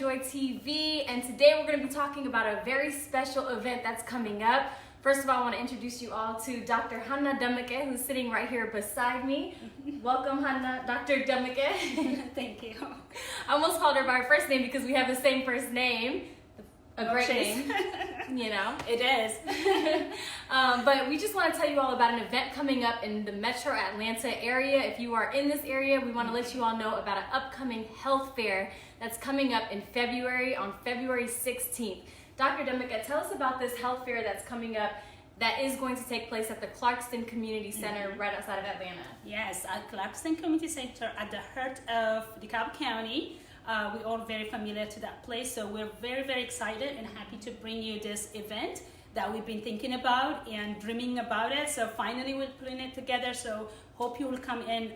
Joy TV, and today we're going to be talking about a very special event that's coming up. First of all, I want to introduce you all to Dr. Hanna Demeke, who's sitting right here beside me. Welcome, Hanna, Dr. Demeke. Thank you. I almost called her by her first name because we have the same first name. A great name, you know. It is. But we just want to tell you all about an event coming up in the Metro Atlanta area. If you are in this area, we want to let you all know about an upcoming health fair that's coming up in February, on February 16th. Dr. Demeke, tell us about this health fair that's coming up that is going to take place at the Clarkston Community Center right outside of Atlanta. Yes, at Clarkston Community Center at the heart of DeKalb County. We're all very familiar to that place, so we're very, very excited and happy to bring you this event that we've been thinking about and dreaming about it. So finally we're putting it together, so hope you will come in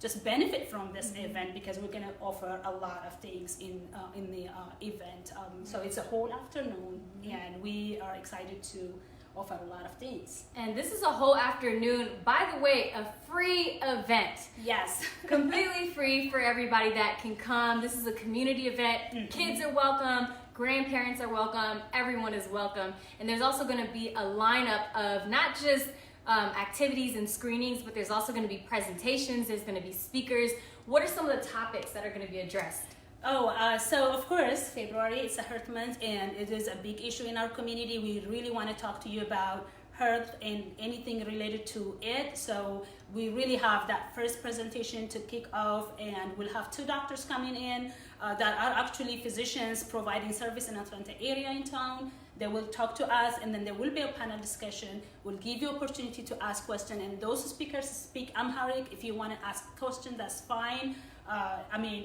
just benefit from this event, because we're going to offer a lot of things in the event. So it's a whole afternoon, and we are excited to offer a lot of things. And this is a whole afternoon, by the way, a free event. Yes. Completely free for everybody that can come. This is a community event. Kids are welcome, grandparents are welcome, everyone is welcome. And there's also going to be a lineup of not just activities and screenings, but there's also going to be presentations, there's going to be speakers. What are some of the topics that are going to be addressed? So of course, February is a Health Month, and it is a big issue in our community. We really want to talk to you about health and anything related to it. So we really have that first presentation to kick off, and we'll have two doctors coming in that are actually physicians providing service in Atlanta area in town. They will talk to us, and then there will be a panel discussion. We'll give you opportunity to ask questions, and those speakers speak Amharic. If you want to ask a question, that's fine.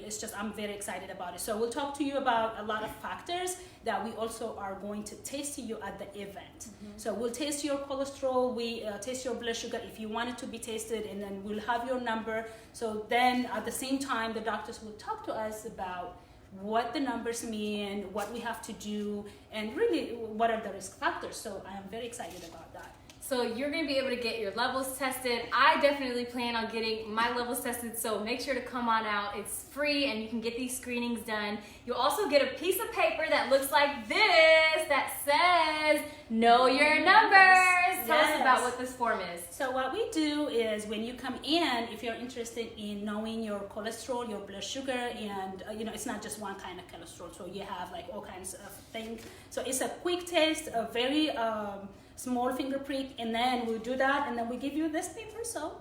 It's just, I'm very excited about it. So we'll talk to you about a lot of factors that we also are going to test you at the event. So we'll test your cholesterol, we test your blood sugar if you want it to be tested, and then we'll have your number. So then at the same time, the doctors will talk to us about what the numbers mean, what we have to do, and really what are the risk factors. So I am very excited about that. So you're going to be able to get your levels tested. I definitely plan on getting my levels tested, so make sure to come on out. It's free, and you can get these screenings done. You'll also get a piece of paper that looks like this that says, know your numbers. Tell us about what this form is. So what we do is, when you come in, if you're interested in knowing your cholesterol, your blood sugar, and it's not just one kind of cholesterol, so you have like all kinds of things. So it's a quick test, a very small finger prick, and then we do that, and then we give you this paper. So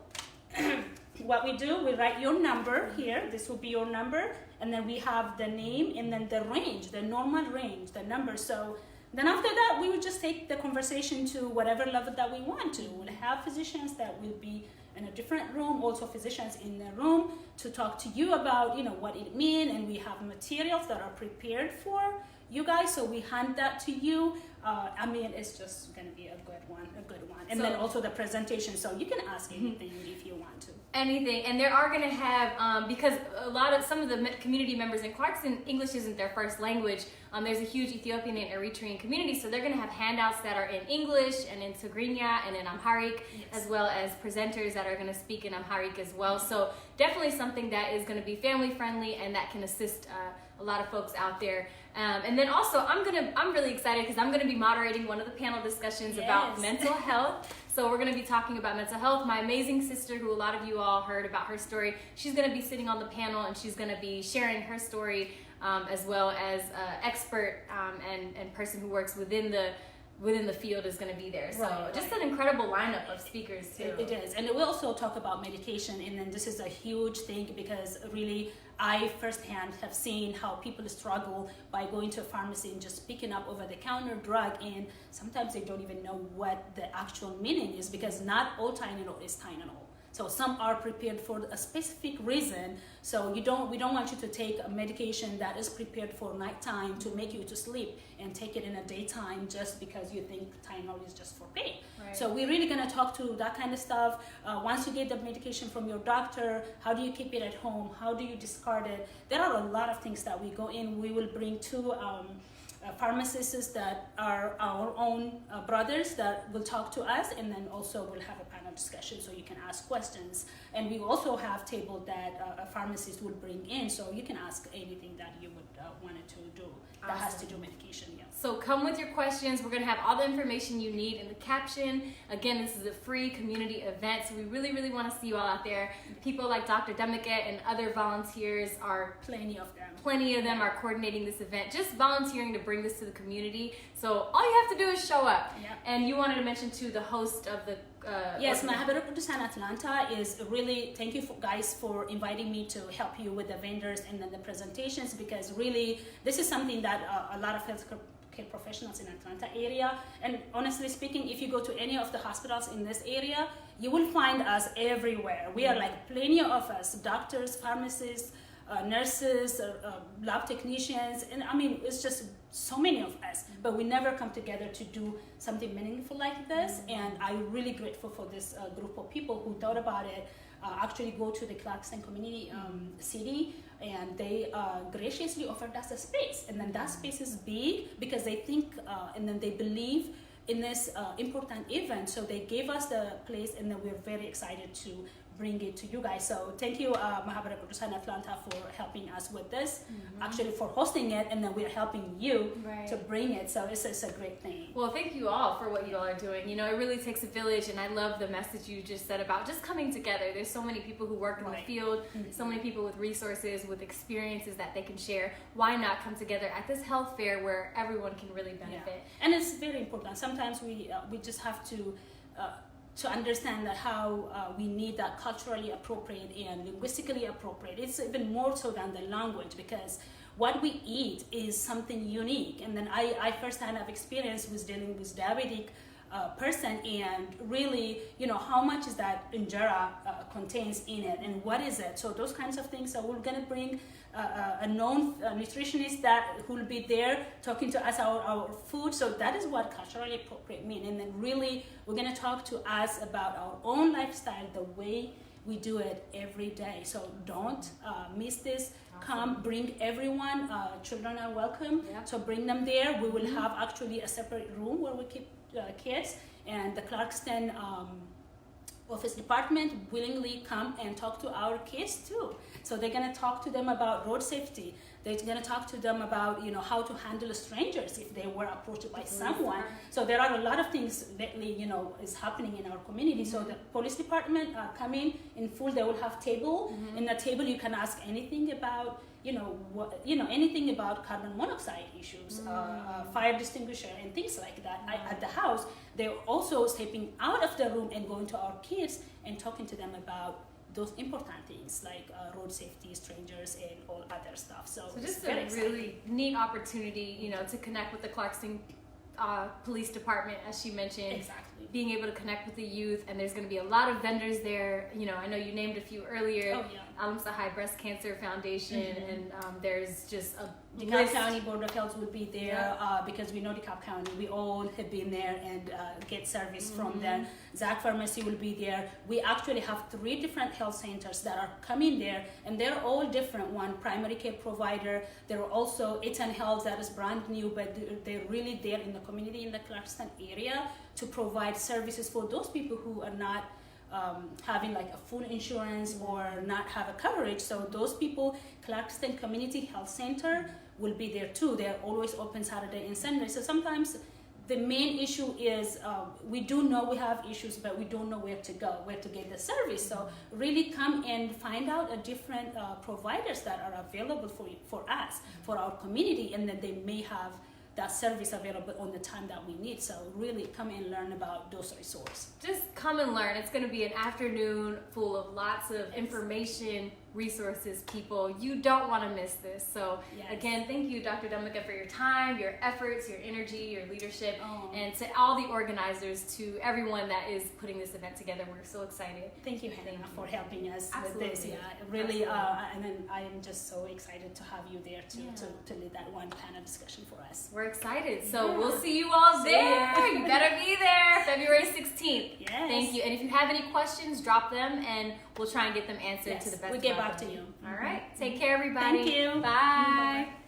what we do, we write your number here. This will be your number, and then we have the name, and then the range, the normal range, the number. So then after that, we will just take the conversation to whatever level that we want to. We'll have physicians that will be in a different room, also physicians in the room, to talk to you about what it means, and we have materials that are prepared for you guys, so we hand that to you. It's just going to be a good one. And then also the presentation, so you can ask anything if you want to. Anything. And they are going to have, because some of the community members in Clarkston, English isn't their first language. There's a huge Ethiopian and Eritrean community, so they're going to have handouts that are in English and in Tigrinya and in Amharic, as well as presenters that are going to speak in Amharic as well. So definitely something that is going to be family friendly and that can assist a lot of folks out there. And then also, I'm really excited because I'm going to be moderating one of the panel discussions about mental health. So we're going to be talking about mental health. My amazing sister, who a lot of you all heard about her story, she's going to be sitting on the panel, and she's going to be sharing her story, as well as expert and person who works within the field is going to be there. So just an incredible lineup of speakers too. It is. And we'll also talk about medication, and then this is a huge thing, because really I firsthand have seen how people struggle by going to a pharmacy and just picking up over-the-counter drug, and sometimes they don't even know what the actual meaning is, because not all Tylenol is Tylenol. So some are prepared for a specific reason. So we don't want you to take a medication that is prepared for nighttime to make you to sleep, and take it in a daytime just because you think Tylenol is just for pain. Right. So we're really gonna talk to that kind of stuff. Once you get the medication from your doctor, how do you keep it at home? How do you discard it? There are a lot of things that we go in. We will bring two pharmacists that are our own brothers that will talk to us, and then also we'll have a panel discussion so you can ask questions. And we also have table that a pharmacist will bring in, so you can ask anything that you would wanted to do that has to do medication. Yeah. So come with your questions. We're going to have all the information you need in the caption. Again, this is a free community event, so we really, really want to see you all out there. People like Dr. Demeke and other volunteers are Plenty of them. Plenty of them are coordinating this event, just volunteering to bring this to the community. So all you have to do is show up. Yeah. And you wanted to mention too the host of the yes, Mahibere Kidusan Atlanta is really, thank you guys for inviting me to help you with the vendors and then the presentations, because really this is something that a lot of healthcare professionals in Atlanta area, and honestly speaking, if you go to any of the hospitals in this area, you will find us everywhere. We are like plenty of us, doctors, pharmacists, nurses, lab technicians, and I mean, it's just so many of us, but we never come together to do something meaningful like this. And I'm really grateful for this group of people who thought about it, actually go to the Clarkston Community City, and they graciously offered us a space. And then that space is big because they think and then they believe in this important event. So they gave us the place, and then we're very excited to bring it to you guys. So thank you, Mahibere Kidusan Atlanta, for helping us with this, actually for hosting it, and then we're helping you to bring it. So it's a great thing. Well, thank you all for what you all are doing. You know, it really takes a village, and I love the message you just said about just coming together. There's so many people who work in the field, so many people with resources, with experiences that they can share. Why not come together at this health fair where everyone can really benefit? Yeah. And it's very important. Sometimes we just have to understand that how we need that culturally appropriate and linguistically appropriate. It's even more so than the language, because what we eat is something unique. And then I firsthand have experience with dealing with diabetic person, and really, you know, how much is that injera contains in it, and what is it? So those kinds of things. So we're gonna bring a known nutritionist that who will be there talking to us about our food. So that is what culturally appropriate mean. And then really, we're gonna talk to us about our own lifestyle, the way we do it every day. So don't miss this. Come, bring everyone. Children are welcome. So bring them there. We will have actually a separate room where we keep kids, and the Clarkston office department willingly come and talk to our kids too. So they're gonna talk to them about road safety. They're gonna talk to them about, you know, how to handle strangers if they were approached by someone. So there are a lot of things lately, you know, is happening in our community. So the police department come in full. They will have table. In the table, you can ask anything about, anything about carbon monoxide issues, fire extinguisher, and things like that. At the house, they're also stepping out of the room and going to our kids and talking to them about those important things like road safety, strangers, and all other stuff. So just a really neat opportunity, you know, to connect with the Clarkston police department, as she mentioned. Exactly. Being able to connect with the youth, and there's going to be a lot of vendors there. You know, I know you named a few earlier. Oh, yeah. High Breast Cancer Foundation, and there's just a DeKalb County Board of Health will be there because we know DeKalb County. We all have been there and get service from them. Zach Pharmacy will be there. We actually have 3 different health centers that are coming there, and they're all different. One primary care provider. There are also Eton Health that is brand new, but they're really there in the community in the Clarkston area to provide services for those people who are not having like a full insurance or not have a coverage. So those people, Clarkston Community Health Center will be there too. They're always open Saturday and Sunday. So sometimes the main issue is we do know we have issues, but we don't know where to go, where to get the service. So really come and find out a different providers that are available for us, for our community, and then they may have that service available on the time that we need. So really come and learn about those resources. Just come and learn. It's going to be an afternoon full of lots of information, resources, people. You don't want to miss this. So again, thank you, Dr. Demeke, for your time, your efforts, your energy, your leadership, and to all the organizers, to everyone that is putting this event together. We're so excited. Thank you, Hanna, for helping us with this. Yeah, really, and then I am just so excited to have you there to lead that one panel discussion for us. We're excited. So we'll see you all there. You better be there, February 16th. Yes. Thank you. And if you have any questions, drop them, and we'll try and get them answered to the best of our ability. We'll get back to you. All right. Take care, everybody. Thank you. Bye. Bye.